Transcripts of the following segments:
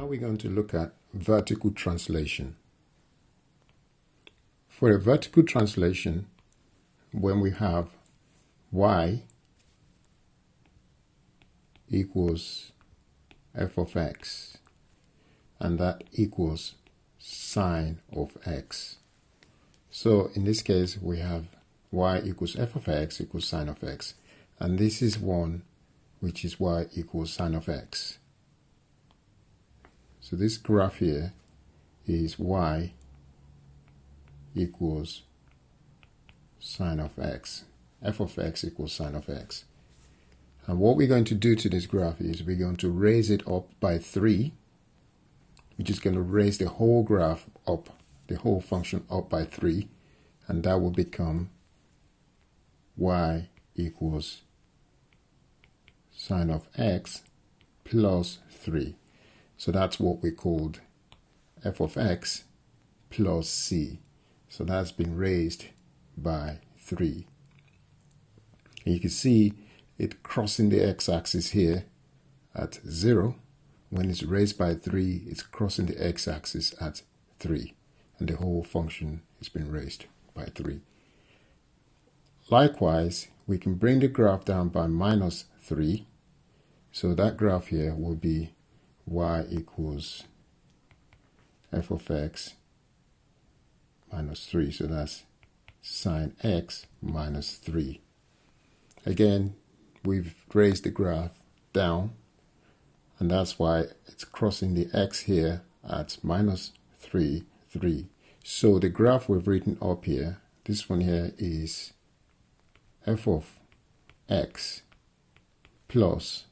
we're going to look at vertical translation. For a vertical translation, when we have y equals f of x, and that equals sine of x. So in this case, we have y equals f of x equals sine of x. And this is one which is y equals sine of x. So this graph here is y equals sine of x. F of x equals sine of x. And what we're going to do to this graph is we're going to raise it up by 3, which is going to raise the whole graph up, the whole function up by 3, and that will become y equals sine of x plus 3. So that's what we called f of x plus c. So that's been raised by 3. And you can see it crossing the x-axis here at 0. When it's raised by 3, it's crossing the x-axis at 3. And the whole function has been raised by 3. Likewise, we can bring the graph down by minus 3. So that graph here will be y equals f of x minus 3. So that's sine x minus 3. Again, we've raised the graph down, and that's why it's crossing the x here at minus 3, 3. So the graph we've written up here, this one here is f of x plus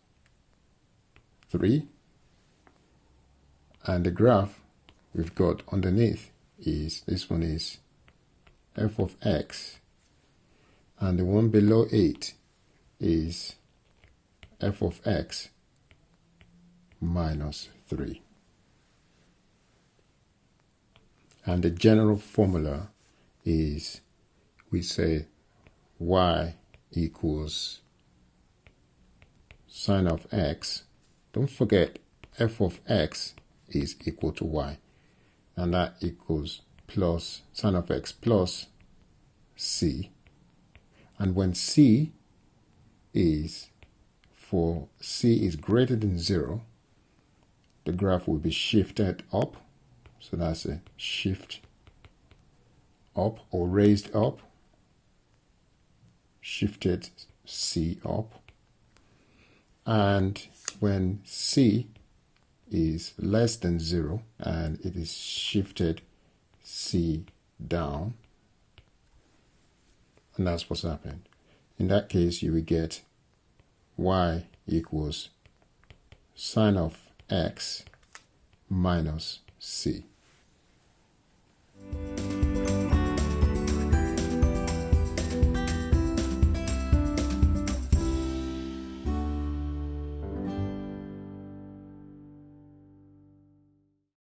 3, and the graph we've got underneath is, this one is f of x, and the one below it is f of x minus 3. And the general formula is, we say y equals sine of x. Don't forget f of x is equal to y, and that equals plus sine of x plus c. And when c is greater than 0, the graph will be shifted up. So that's a shift up or raised up, shifted c up. And when c is less than 0, and it is shifted c down, and that's what's happened. In that case, you will get y equals sine of x minus c.